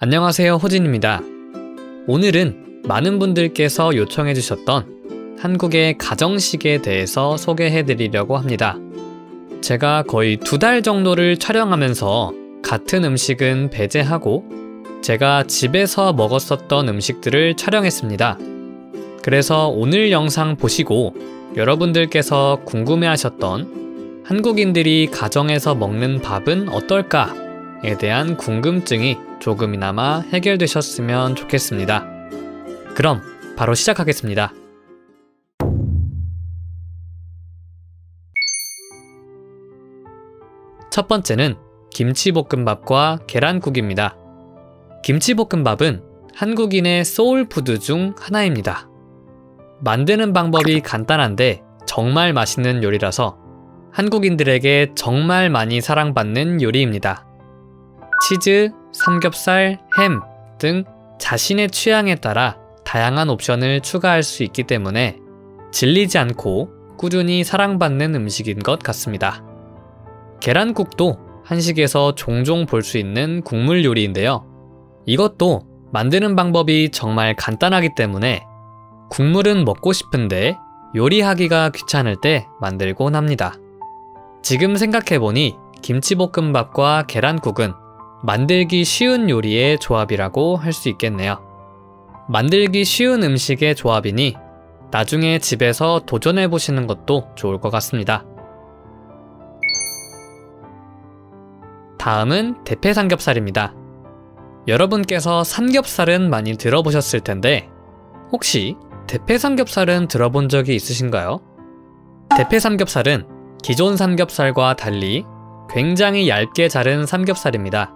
안녕하세요, 호진입니다. 오늘은 많은 분들께서 요청해 주셨던 한국의 가정식에 대해서 소개해 드리려고 합니다. 제가 거의 2달 정도를 촬영하면서 같은 음식은 배제하고 제가 집에서 먹었었던 음식들을 촬영했습니다. 그래서 오늘 영상 보시고 여러분들께서 궁금해 하셨던 한국인들이 가정에서 먹는 밥은 어떨까에 대한 궁금증이 조금이나마 해결되셨으면 좋겠습니다. 그럼 바로 시작하겠습니다. 첫 번째는 김치볶음밥과 계란국입니다. 김치볶음밥은 한국인의 소울푸드 중 하나입니다. 만드는 방법이 간단한데 정말 맛있는 요리라서 한국인들에게 정말 많이 사랑받는 요리입니다. 치즈, 삼겹살, 햄 등 자신의 취향에 따라 다양한 옵션을 추가할 수 있기 때문에 질리지 않고 꾸준히 사랑받는 음식인 것 같습니다. 계란국도 한식에서 종종 볼 수 있는 국물 요리인데요. 이것도 만드는 방법이 정말 간단하기 때문에 국물은 먹고 싶은데 요리하기가 귀찮을 때 만들곤 합니다. 지금 생각해보니 김치볶음밥과 계란국은 만들기 쉬운 요리의 조합이라고 할 수 있겠네요. 만들기 쉬운 음식의 조합이니 나중에 집에서 도전해보시는 것도 좋을 것 같습니다. 다음은 대패삼겹살입니다. 여러분께서 삼겹살은 많이 들어보셨을 텐데 혹시 대패삼겹살은 들어본 적이 있으신가요? 대패삼겹살은 기존 삼겹살과 달리 굉장히 얇게 자른 삼겹살입니다.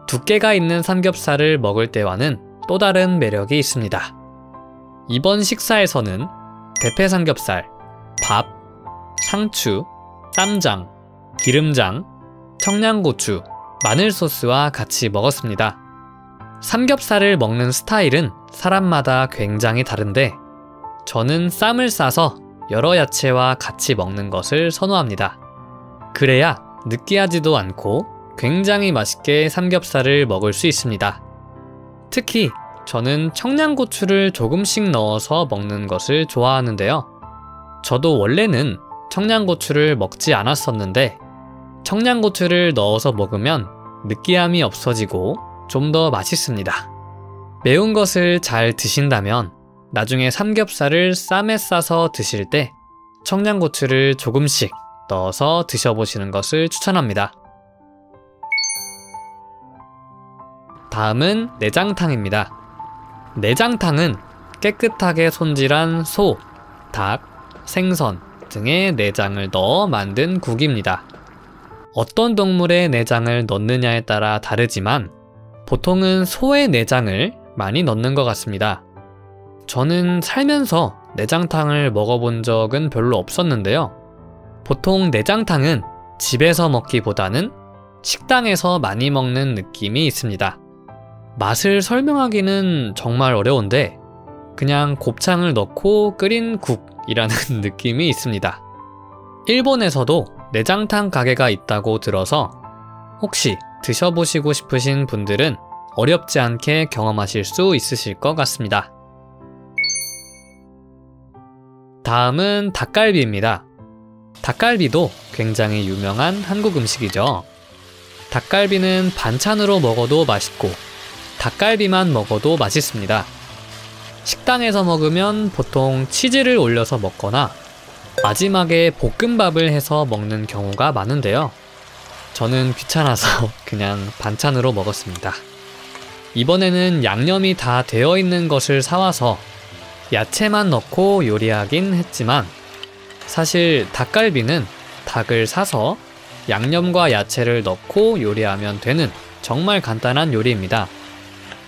두께가 있는 삼겹살을 먹을 때와는 또 다른 매력이 있습니다. 이번 식사에서는 대패삼겹살, 밥, 상추, 쌈장, 기름장, 청양고추, 마늘소스와 같이 먹었습니다. 삼겹살을 먹는 스타일은 사람마다 굉장히 다른데 저는 쌈을 싸서 여러 야채와 같이 먹는 것을 선호합니다. 그래야 느끼하지도 않고 굉장히 맛있게 삼겹살을 먹을 수 있습니다. 특히 저는 청양고추를 조금씩 넣어서 먹는 것을 좋아하는데요. 저도 원래는 청양고추를 먹지 않았었는데 청양고추를 넣어서 먹으면 느끼함이 없어지고 좀 더 맛있습니다. 매운 것을 잘 드신다면 나중에 삼겹살을 쌈에 싸서 드실 때 청양고추를 조금씩 넣어서 드셔보시는 것을 추천합니다. 다음은 내장탕입니다. 내장탕은 깨끗하게 손질한 소, 닭, 생선 등의 내장을 넣어 만든 국입니다. 어떤 동물의 내장을 넣느냐에 따라 다르지만 보통은 소의 내장을 많이 넣는 것 같습니다. 저는 살면서 내장탕을 먹어본 적은 별로 없었는데요. 보통 내장탕은 집에서 먹기보다는 식당에서 많이 먹는 느낌이 있습니다. 맛을 설명하기는 정말 어려운데 그냥 곱창을 넣고 끓인 국이라는 느낌이 있습니다. 일본에서도 내장탕 가게가 있다고 들어서 혹시 드셔보시고 싶으신 분들은 어렵지 않게 경험하실 수 있으실 것 같습니다. 다음은 닭갈비입니다. 닭갈비도 굉장히 유명한 한국 음식이죠. 닭갈비는 반찬으로 먹어도 맛있고 닭갈비만 먹어도 맛있습니다. 식당에서 먹으면 보통 치즈를 올려서 먹거나 마지막에 볶음밥을 해서 먹는 경우가 많은데요. 저는 귀찮아서 그냥 반찬으로 먹었습니다. 이번에는 양념이 다 되어 있는 것을 사와서 야채만 넣고 요리하긴 했지만 사실 닭갈비는 닭을 사서 양념과 야채를 넣고 요리하면 되는 정말 간단한 요리입니다.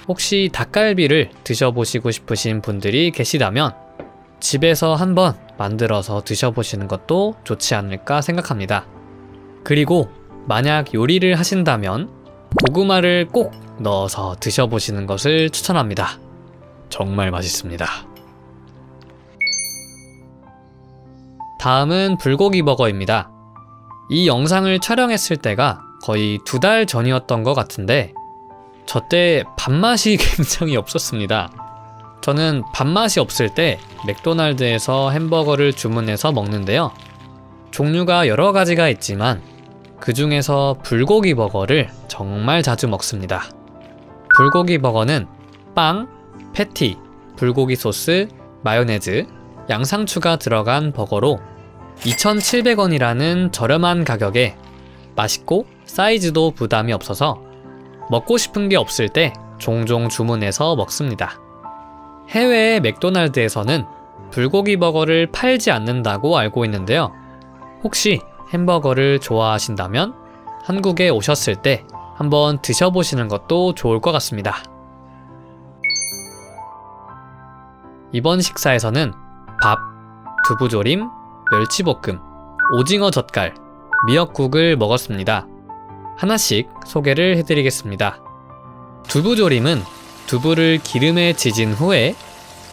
혹시 닭갈비를 드셔보시고 싶으신 분들이 계시다면 집에서 한번 만들어서 드셔보시는 것도 좋지 않을까 생각합니다. 그리고 만약 요리를 하신다면 고구마를 꼭 넣어서 드셔보시는 것을 추천합니다. 정말 맛있습니다. 다음은 불고기 버거입니다. 이 영상을 촬영했을 때가 거의 2달 전이었던 것 같은데 저 때 밥맛이 굉장히 없었습니다. 저는 밥맛이 없을 때 맥도날드에서 햄버거를 주문해서 먹는데요. 종류가 여러 가지가 있지만 그 중에서 불고기 버거를 정말 자주 먹습니다. 불고기 버거는 빵, 패티, 불고기 소스, 마요네즈, 양상추가 들어간 버거로 2,700원이라는 저렴한 가격에 맛있고 사이즈도 부담이 없어서 먹고 싶은 게 없을 때 종종 주문해서 먹습니다. 해외의 맥도날드에서는 불고기 버거를 팔지 않는다고 알고 있는데요. 혹시 햄버거를 좋아하신다면 한국에 오셨을 때 한번 드셔보시는 것도 좋을 것 같습니다. 이번 식사에서는 밥, 두부조림, 멸치볶음, 오징어 젓갈, 미역국을 먹었습니다. 하나씩 소개를 해드리겠습니다. 두부조림은 두부를 기름에 지진 후에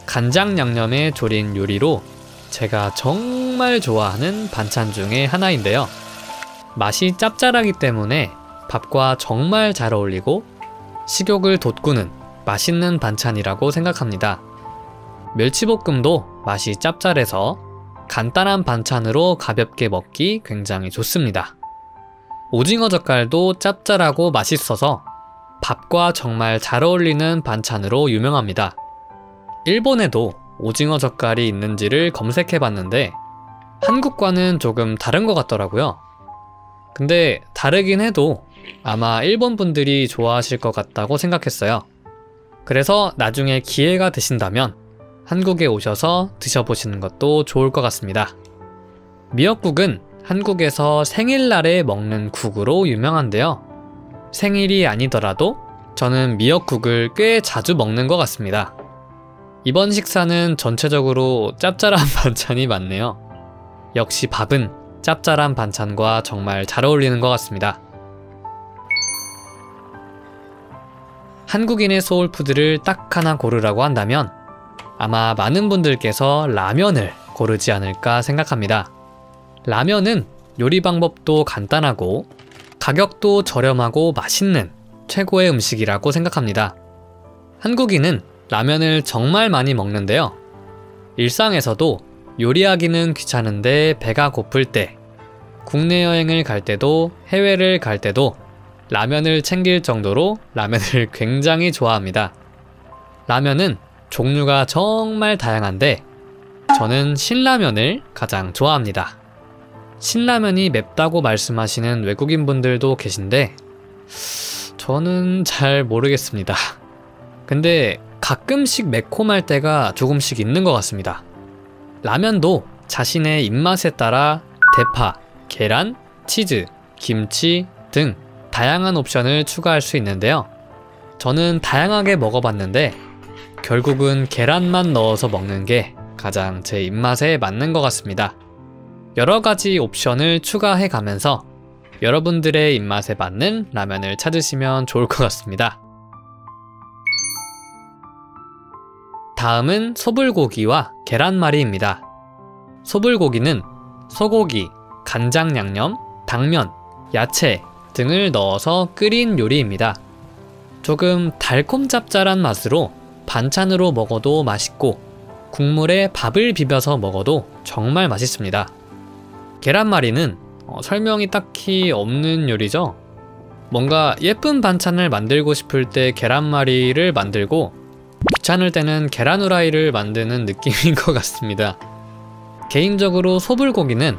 간장 양념에 졸인 요리로 제가 정말 좋아하는 반찬 중에 하나인데요. 맛이 짭짤하기 때문에 밥과 정말 잘 어울리고 식욕을 돋구는 맛있는 반찬이라고 생각합니다. 멸치볶음도 맛이 짭짤해서 간단한 반찬으로 가볍게 먹기 굉장히 좋습니다. 오징어 젓갈도 짭짤하고 맛있어서 밥과 정말 잘 어울리는 반찬으로 유명합니다. 일본에도 오징어 젓갈이 있는지를 검색해 봤는데 한국과는 조금 다른 것 같더라고요. 근데 다르긴 해도 아마 일본 분들이 좋아하실 것 같다고 생각했어요. 그래서 나중에 기회가 되신다면 한국에 오셔서 드셔보시는 것도 좋을 것 같습니다. 미역국은 한국에서 생일날에 먹는 국으로 유명한데요. 생일이 아니더라도 저는 미역국을 꽤 자주 먹는 것 같습니다. 이번 식사는 전체적으로 짭짤한 반찬이 많네요. 역시 밥은 짭짤한 반찬과 정말 잘 어울리는 것 같습니다. 한국인의 소울푸드를 딱 하나 고르라고 한다면 아마 많은 분들께서 라면을 고르지 않을까 생각합니다. 라면은 요리 방법도 간단하고 가격도 저렴하고 맛있는 최고의 음식이라고 생각합니다. 한국인은 라면을 정말 많이 먹는데요. 일상에서도 요리하기는 귀찮은데 배가 고플 때, 국내 여행을 갈 때도 해외를 갈 때도 라면을 챙길 정도로 라면을 굉장히 좋아합니다. 라면은 종류가 정말 다양한데 저는 신라면을 가장 좋아합니다. 신라면이 맵다고 말씀하시는 외국인 분들도 계신데 저는 잘 모르겠습니다. 근데 가끔씩 매콤할 때가 조금씩 있는 것 같습니다. 라면도 자신의 입맛에 따라 대파, 계란, 치즈, 김치 등 다양한 옵션을 추가할 수 있는데요. 저는 다양하게 먹어봤는데 결국은 계란만 넣어서 먹는 게 가장 제 입맛에 맞는 것 같습니다. 여러 가지 옵션을 추가해 가면서 여러분들의 입맛에 맞는 라면을 찾으시면 좋을 것 같습니다. 다음은 소불고기와 계란말이입니다. 소불고기는 소고기, 간장 양념, 당면, 야채 등을 넣어서 끓인 요리입니다. 조금 달콤 짭짤한 맛으로 반찬으로 먹어도 맛있고 국물에 밥을 비벼서 먹어도 정말 맛있습니다. 계란말이는 설명이 딱히 없는 요리죠. 뭔가 예쁜 반찬을 만들고 싶을 때 계란말이를 만들고 귀찮을 때는 계란 후라이를 만드는 느낌인 것 같습니다. 개인적으로 소불고기는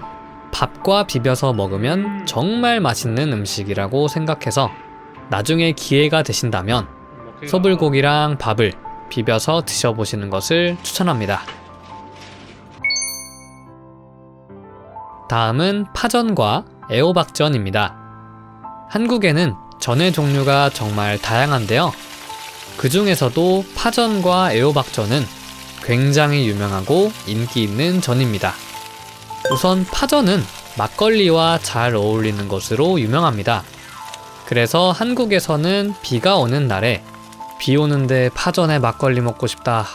밥과 비벼서 먹으면 정말 맛있는 음식이라고 생각해서 나중에 기회가 되신다면 소불고기랑 밥을 비벼서 드셔보시는 것을 추천합니다. 다음은 파전과 애호박전입니다. 한국에는 전의 종류가 정말 다양한데요. 그 중에서도 파전과 애호박전은 굉장히 유명하고 인기 있는 전입니다. 우선 파전은 막걸리와 잘 어울리는 것으로 유명합니다. 그래서 한국에서는 비가 오는 날에 비 오는데 파전에 막걸리 먹고 싶다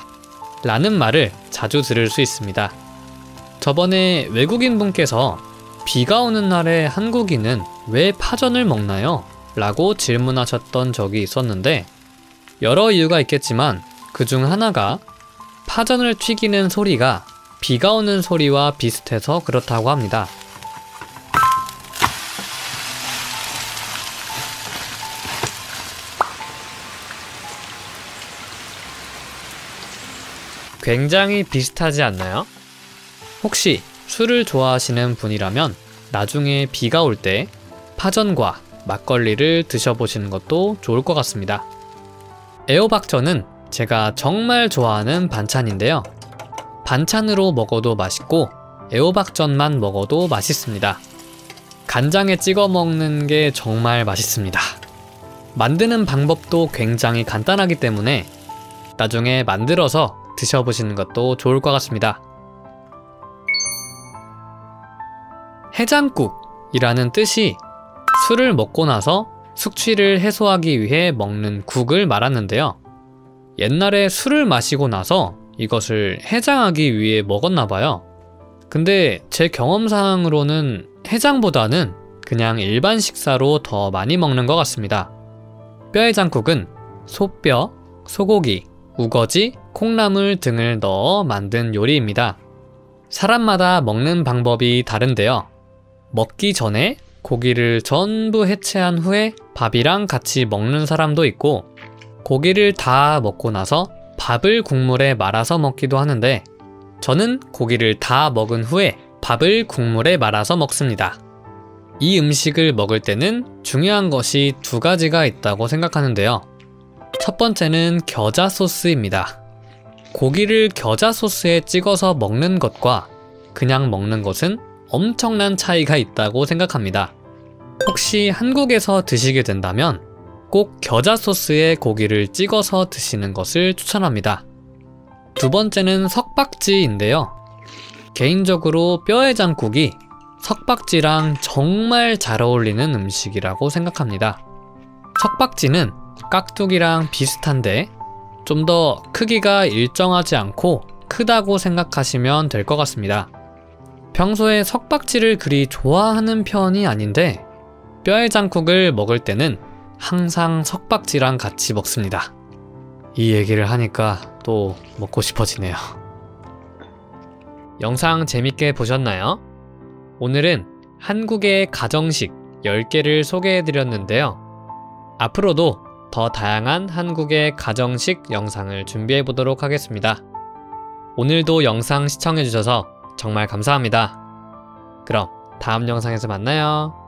라는 말을 자주 들을 수 있습니다. 저번에 외국인 분께서 비가 오는 날에 한국인은 왜 파전을 먹나요? 라고 질문하셨던 적이 있었는데 여러 이유가 있겠지만 그 중 하나가 파전을 튀기는 소리가 비가 오는 소리와 비슷해서 그렇다고 합니다. 굉장히 비슷하지 않나요? 혹시 술을 좋아하시는 분이라면 나중에 비가 올 때 파전과 막걸리를 드셔보시는 것도 좋을 것 같습니다. 애호박전은 제가 정말 좋아하는 반찬인데요. 반찬으로 먹어도 맛있고 애호박전만 먹어도 맛있습니다. 간장에 찍어 먹는 게 정말 맛있습니다. 만드는 방법도 굉장히 간단하기 때문에 나중에 만들어서 드셔보시는 것도 좋을 것 같습니다. 해장국이라는 뜻이 술을 먹고 나서 숙취를 해소하기 위해 먹는 국을 말하는데요. 옛날에 술을 마시고 나서 이것을 해장하기 위해 먹었나봐요. 근데 제 경험상으로는 해장보다는 그냥 일반 식사로 더 많이 먹는 것 같습니다. 뼈해장국은 소뼈, 소고기, 우거지, 콩나물 등을 넣어 만든 요리입니다. 사람마다 먹는 방법이 다른데요. 먹기 전에 고기를 전부 해체한 후에 밥이랑 같이 먹는 사람도 있고 고기를 다 먹고 나서 밥을 국물에 말아서 먹기도 하는데 저는 고기를 다 먹은 후에 밥을 국물에 말아서 먹습니다. 이 음식을 먹을 때는 중요한 것이 두 가지가 있다고 생각하는데요. 첫 번째는 겨자 소스입니다. 고기를 겨자 소스에 찍어서 먹는 것과 그냥 먹는 것은 엄청난 차이가 있다고 생각합니다. 혹시 한국에서 드시게 된다면 꼭 겨자 소스에 고기를 찍어서 드시는 것을 추천합니다. 두 번째는 석박지인데요. 개인적으로 뼈해장국이 석박지랑 정말 잘 어울리는 음식이라고 생각합니다. 석박지는 깍두기랑 비슷한데 좀 더 크기가 일정하지 않고 크다고 생각하시면 될 것 같습니다. 평소에 석박지를 그리 좋아하는 편이 아닌데 뼈해장국을 먹을 때는 항상 석박지랑 같이 먹습니다. 이 얘기를 하니까 또 먹고 싶어지네요. 영상 재밌게 보셨나요? 오늘은 한국의 가정식 10개를 소개해드렸는데요. 앞으로도 더 다양한 한국의 가정식 영상을 준비해보도록 하겠습니다. 오늘도 영상 시청해주셔서 정말 감사합니다. 그럼 다음 영상에서 만나요.